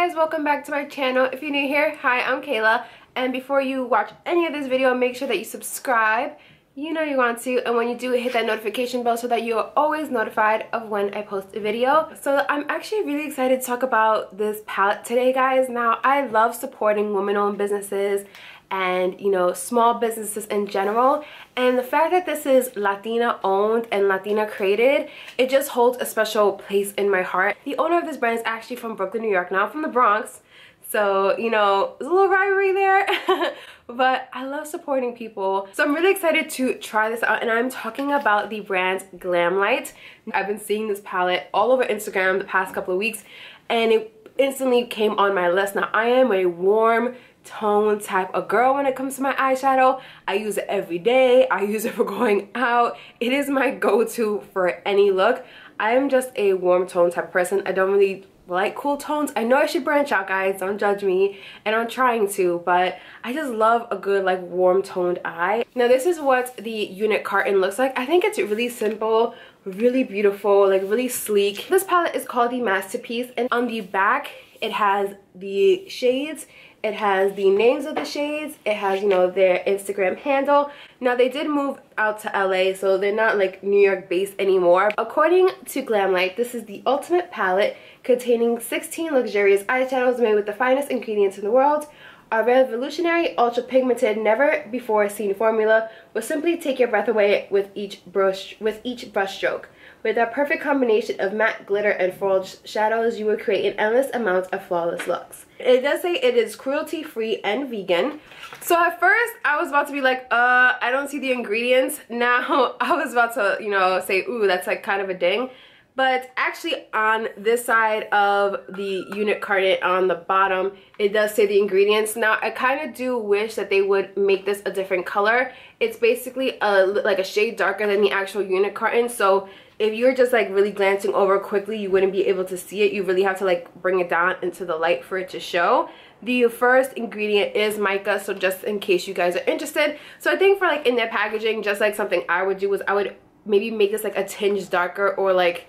guys, welcome back to my channel. If you're new here, hi, I'm Kayla, and before you watch any of this video, make sure that you subscribe. You know you want to, and when you do, hit that notification bell so that you are always notified of when I post a video. So I'm actually really excited to talk about this palette today, guys. Now, I love supporting women-owned businesses and, you know, small businesses in general, and the fact that this is Latina owned and Latina created, it just holds a special place in my heart. The owner of this brand is actually from Brooklyn, New York, now I'm from the Bronx, so, you know, there's a little rivalry there. But I love supporting people, so I'm really excited to try this out, and I'm talking about the brand Glamlite. I've been seeing this palette all over Instagram the past couple of weeks, and it instantly came on my list. Now, I am a warm tone type of girl when it comes to my eyeshadow. I use it every day. I use it for going out. It is my go-to for any look. I am just a warm tone type of person. I don't really like cool tones. I know I should branch out, guys, don't judge me, and I'm trying to, but I just love a good like warm toned eye. Now, this is what the unit carton looks like. I think it's really simple, really beautiful, like really sleek. This palette is called the Masterpiece, and on the back it has the shades, it has the names of the shades, it has, you know, their Instagram handle. Now, they did move out to LA, so they're not like New York based anymore. According to Glamlite, this is the ultimate palette containing 16 luxurious eyeshadows made with the finest ingredients in the world. Our revolutionary, ultra pigmented, never before seen formula will simply take your breath away with each brush stroke. With our perfect combination of matte, glitter, and forged shadows, you will create an endless amount of flawless looks. It does say it is cruelty-free and vegan. So at first, I was about to be like, I don't see the ingredients. Now, I was about to, you know, say, ooh, that's like kind of a ding. But actually, on this side of the unit carton on the bottom, it does say the ingredients. Now, I kind of do wish that they would make this a different color. It's basically like a shade darker than the actual unit carton. So if you're just like really glancing over quickly, you wouldn't be able to see it. You really have to like bring it down into the light for it to show. The first ingredient is mica, so just in case you guys are interested. So I think for like in their packaging, just like something I would do is I would maybe make this like a tinge darker, or like,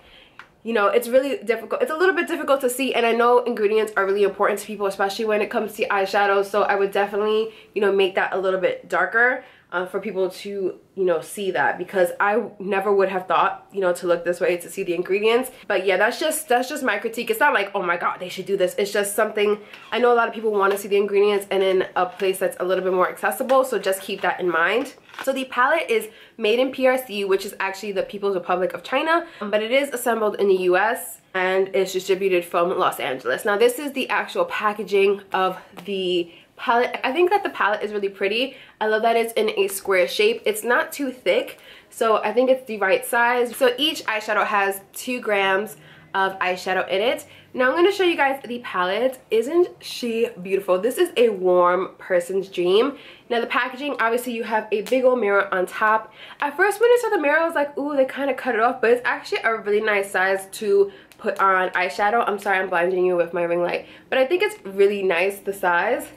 you know, it's really difficult. It's a little bit difficult to see, and I know ingredients are really important to people, especially when it comes to eyeshadows. So I would definitely, you know, make that a little bit darker for people to, you know, see that, because I never would have thought, you know, to look this way to see the ingredients. But yeah, that's just my critique. It's not like, oh my god, they should do this. It's just something, I know a lot of people want to see the ingredients and in a place that's a little bit more accessible, so just keep that in mind. So the palette is made in PRC, which is actually the People's Republic of China, but it is assembled in the US and it's distributed from Los Angeles. Now, this is the actual packaging of the palette. I think that the palette is really pretty. I love that it's in a square shape. It's not too thick, so I think it's the right size. So each eyeshadow has 2 grams of eyeshadow in it. Now I'm going to show you guys the palette. Isn't she beautiful? This is a warm person's dream. Now, the packaging, obviously you have a big old mirror on top. At first when I saw the mirror, I was like, ooh, they kind of cut it off, but it's actually a really nice size to put on eyeshadow. I'm sorry, I'm blinding you with my ring light, but I think it's really nice, the size.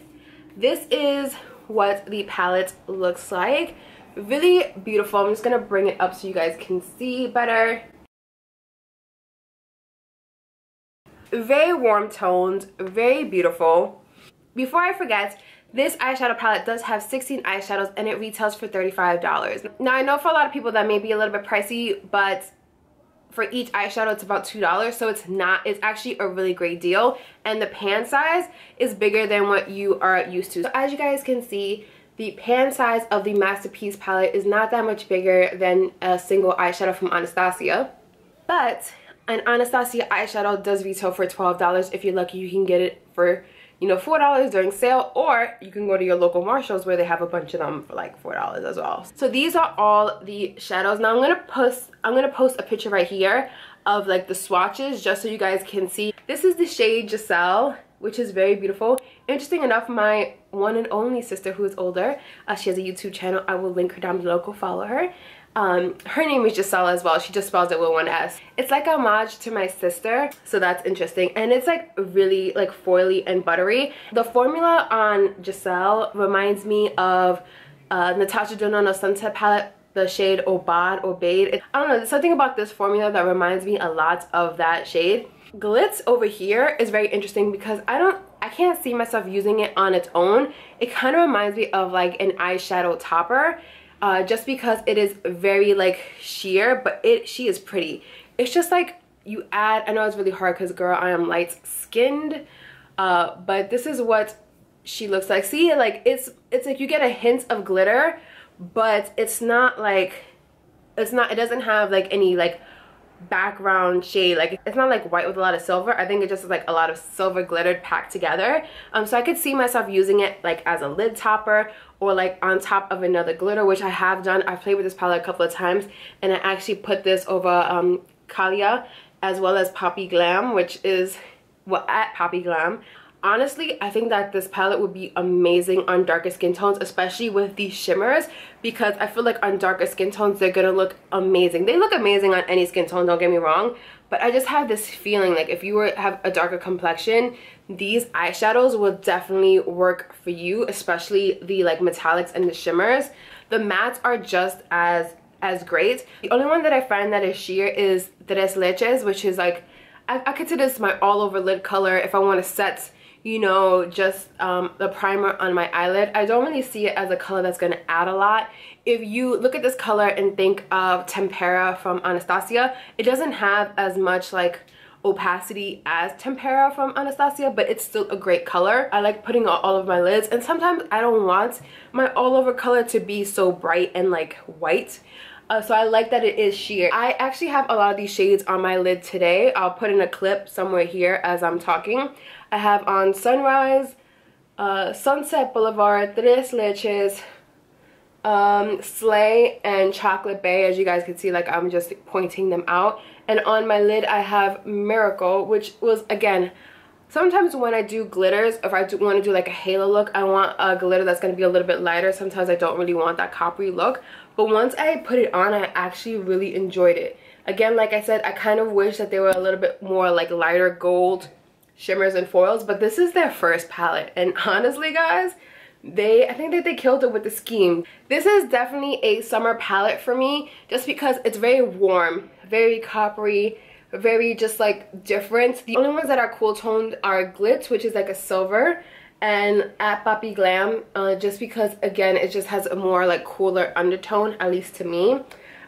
This is what the palette looks like. Really beautiful. I'm just going to bring it up so you guys can see better. Very warm toned, very beautiful. Before I forget, this eyeshadow palette does have 16 eyeshadows and it retails for $35. Now, I know for a lot of people that may be a little bit pricey, but for each eyeshadow it's about $2, so it's actually a really great deal, and the pan size is bigger than what you are used to. So as you guys can see, the pan size of the Masterpiece palette is not that much bigger than a single eyeshadow from Anastasia, but an Anastasia eyeshadow does retail for $12. If you're lucky, you can get it for, you know, $4 during sale, or you can go to your local Marshalls where they have a bunch of them for like $4 as well. So these are all the shadows. Now I'm gonna post a picture right here of like the swatches just so you guys can see. This is the shade Giselle, which is very beautiful. Interesting enough, my one and only sister, who is older, she has a YouTube channel. I will link her down below. Go follow her. Her name is Giselle as well. She just spells it with one S. It's like a homage to my sister, so that's interesting. And it's like really like foily and buttery. The formula on Giselle reminds me of Natasha Denona Sunset palette the shade Obad or Bade. I don't know, there's something about this formula that reminds me a lot of that shade. Glitz over here is very interesting because I can't see myself using it on its own. It kind of reminds me of like an eyeshadow topper, just because it is very like sheer, but she is pretty. It's just like you add, I know it's really hard because girl, I am light skinned, but this is what she looks like. See, like it's like you get a hint of glitter, but it's not like, it doesn't have like any like background shade. Like it's not like white with a lot of silver. I think it just is like a lot of silver glittered packed together. So I could see myself using it like as a lid topper or like on top of another glitter, which I have done. I've played with this palette a couple of times, and I actually put this over Kalia as well as Poppy Glam, which is at Poppy Glam. Honestly, I think that this palette would be amazing on darker skin tones, especially with these shimmers, because I feel like on darker skin tones, they're gonna look amazing. They look amazing on any skin tone, don't get me wrong, but I just have this feeling like if you have a darker complexion, these eyeshadows will definitely work for you, especially the like metallics and the shimmers. The mattes are just as great. The only one that I find that is sheer is Tres Leches, which is like, I consider this my all over lid color if I want to set, you know, just the primer on my eyelid. I don't really see it as a color that's going to add a lot. If you look at this color and think of Tempera from Anastasia, it doesn't have as much like opacity as Tempera from Anastasia, but it's still a great color. I like putting on all of my lids, and sometimes I don't want my all over color to be so bright and like white. So I like that it is sheer. I actually have a lot of these shades on my lid today. I'll put in a clip somewhere here as I'm talking. I have on Sunrise, Sunset Boulevard, Tres Leches, Slay, and Chocolate Bay. As you guys can see, like I'm just pointing them out. And on my lid I have Miracle, which was, again, sometimes when I do glitters, if I want to do like a halo look, I want a glitter that's going to be a little bit lighter. Sometimes I don't really want that coppery look. But once I put it on, I actually really enjoyed it. Again, like I said, I kind of wish that they were a little bit more like lighter gold shimmers and foils, but this is their first palette. And honestly, guys, I think that they killed it with the scheme. This is definitely a summer palette for me, just because it's very warm, very coppery, very just like different. The only ones that are cool toned are Glitz, which is like a silver, and at Poppy Glam, just because again it just has a more like cooler undertone, at least to me.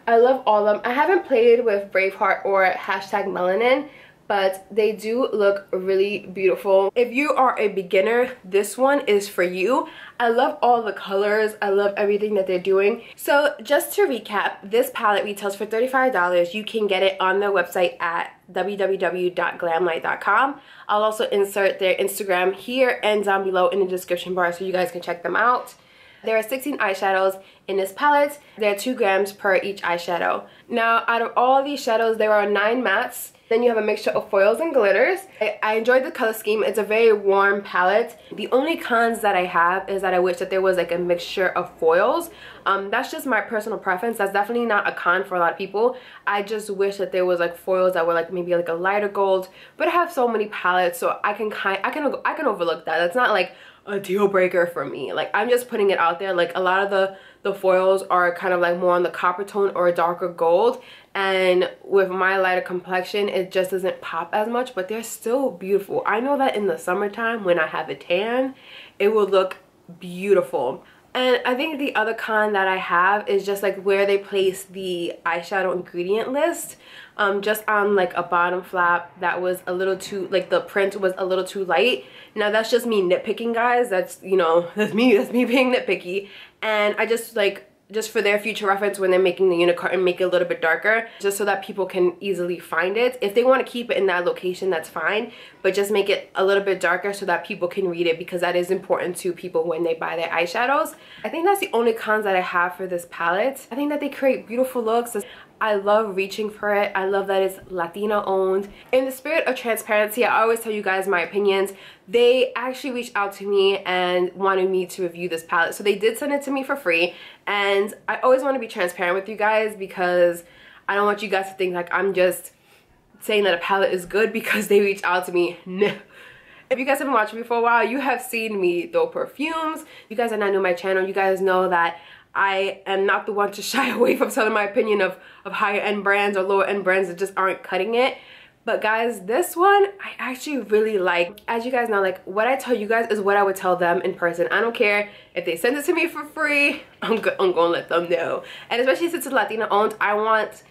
I love all of them. I haven't played with Braveheart or #Melanin, but they do look really beautiful. If you are a beginner, this one is for you. I love all the colors. I love everything that they're doing. So just to recap, this palette retails for $35. You can get it on their website at www.glamlite.com. I'll also insert their Instagram here and down below in the description bar so you guys can check them out. There are 16 eyeshadows in this palette. There are 2 grams per each eyeshadow. Now, out of all these shadows, there are 9 mattes. Then you have a mixture of foils and glitters. I enjoyed the color scheme. It's a very warm palette. The only cons that I have is that I wish that there was like a mixture of foils. That's just my personal preference. That's definitely not a con for a lot of people. I just wish that there was like foils that were like maybe like a lighter gold. But I have so many palettes, so I can overlook that. That's not like a deal breaker for me. Like, I'm just putting it out there. Like, a lot of the foils are kind of like more on the copper tone or a darker gold, and with my lighter complexion it just doesn't pop as much, but they're still beautiful. I know that in the summertime when I have a tan, it will look beautiful. And I think the other con that I have is just like where they place the eyeshadow ingredient list. Just on like a bottom flap that was a little too, like the print was a little too light. Now that's just me nitpicking, guys. That's, you know, that's me being nitpicky. And I just like, just for their future reference when they're making the unicorn, and make it a little bit darker, just so that people can easily find it. If they want to keep it in that location, that's fine, but just make it a little bit darker so that people can read it, because that is important to people when they buy their eyeshadows. I think that's the only cons that I have for this palette. I think that they create beautiful looks. I love reaching for it. I love that it's Latina owned. In the spirit of transparency, I always tell you guys my opinions. They actually reached out to me and wanted me to review this palette. So they did send it to me for free. And I always want to be transparent with you guys, because I don't want you guys to think like I'm just saying that a palette is good because they reached out to me. No. If you guys have been watching me for a while, you have seen me throw perfumes. You guys are not new to my channel. You guys know that I am not the one to shy away from telling my opinion of higher end brands or lower end brands that just aren't cutting it. But guys, this one I actually really like. As you guys know, like what I tell you guys is what I would tell them in person. I don't care if they send it to me for free. I'm gonna let them know. And especially since it's Latina owned, I want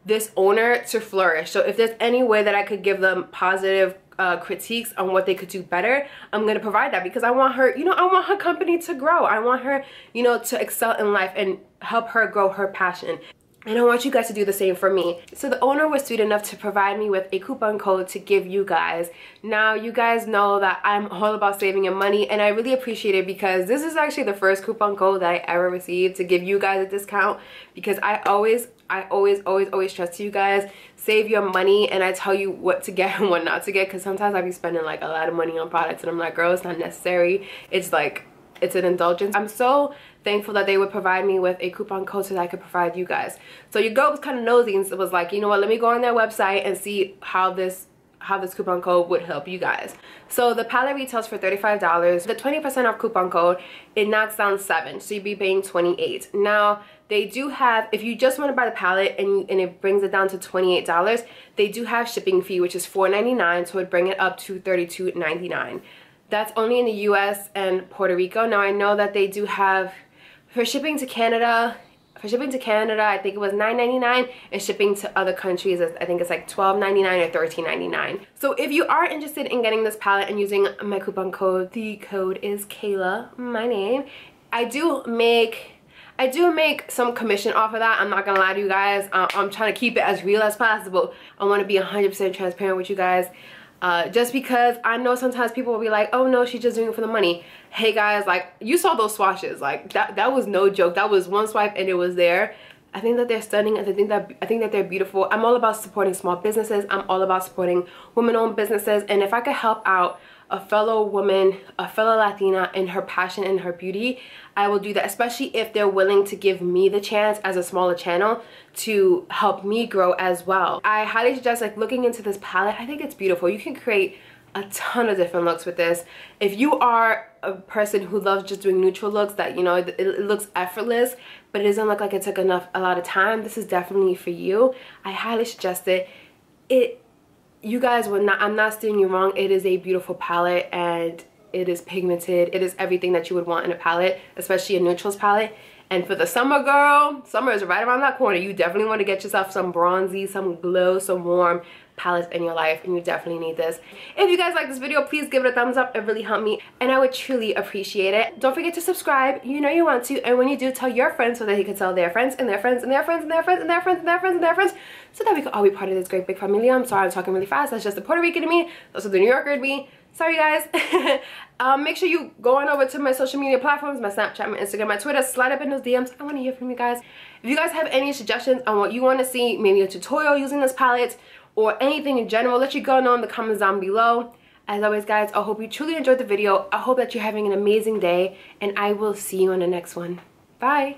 this owner to flourish. So if there's any way that I could give them positive critiques on what they could do better, I'm gonna provide that, because I want her, you know, I want her company to grow. I want her, you know, to excel in life and help her grow her passion. And I want you guys to do the same for me. So the owner was sweet enough to provide me with a coupon code to give you guys. Now, you guys know that I'm all about saving your money, and I really appreciate it, because this is actually the first coupon code that I ever received to give you guys a discount, because I always stress to you guys, save your money, and I tell you what to get and what not to get, because sometimes I be spending like a lot of money on products and I'm like, girl, it's not necessary. It's like, it's an indulgence. I'm so thankful that they would provide me with a coupon code so that I could provide you guys. So your girl was kind of nosy and was like, you know what, let me go on their website and see how this coupon code would help you guys. So the palette retails for $35. The 20% off coupon code, it knocks down 7, so you'd be paying 28. Now they do have, if you just want to buy the palette and it brings it down to $28, they do have shipping fee, which is $4.99, so it would bring it up to $32.99. That's only in the US and Puerto Rico. Now I know that they do have, for shipping to Canada, I think it was $9.99, and shipping to other countries, I think it's like $12.99 or $13.99. So if you are interested in getting this palette and using my coupon code, the code is Kayla, my name. I do make some commission off of that. I'm not gonna lie to you guys. I'm trying to keep it as real as possible. I want to be 100% transparent with you guys. Just because I know sometimes people will be like, oh no, she's just doing it for the money. Hey guys, like, you saw those swatches, like that was no joke. That was one swipe and it was there. I think that they're stunning, and I think that they're beautiful. I'm all about supporting small businesses. I'm all about supporting women-owned businesses, and if I could help out a fellow woman, a fellow Latina in her passion and her beauty, I will do that, especially if they're willing to give me the chance as a smaller channel to help me grow as well. I highly suggest like looking into this palette. I think it's beautiful. You can create a ton of different looks with this. If you are a person who loves just doing neutral looks that, you know, it looks effortless, but it doesn't look like it took a lot of time, this is definitely for you. I highly suggest it. You guys will not, I'm not steering you wrong. It is a beautiful palette, and it is pigmented. It is everything that you would want in a palette, especially a neutrals palette. And for the summer, girl, summer is right around that corner. You definitely want to get yourself some bronzy, some glow, some warm palettes in your life, and you definitely need this. If you guys like this video, please give it a thumbs up. It really helped me, and I would truly appreciate it. Don't forget to subscribe. You know you want to, and when you do, tell your friends so that they can tell their friends and their friends and their friends and their friends and their friends and their friends and their friends, so that we can all be part of this great big family. I'm sorry I'm talking really fast. That's just the Puerto Rican in me. That's the New Yorker in me. Sorry guys. Make sure you go on over to my social media platforms, my Snapchat, my Instagram, my Twitter. Slide up in those DMs. I want to hear from you guys. If you guys have any suggestions on what you want to see, maybe a tutorial using this palette or anything in general, let your girl know in the comments down below. As always guys, I hope you truly enjoyed the video. I hope that you're having an amazing day, and I will see you on the next one. Bye.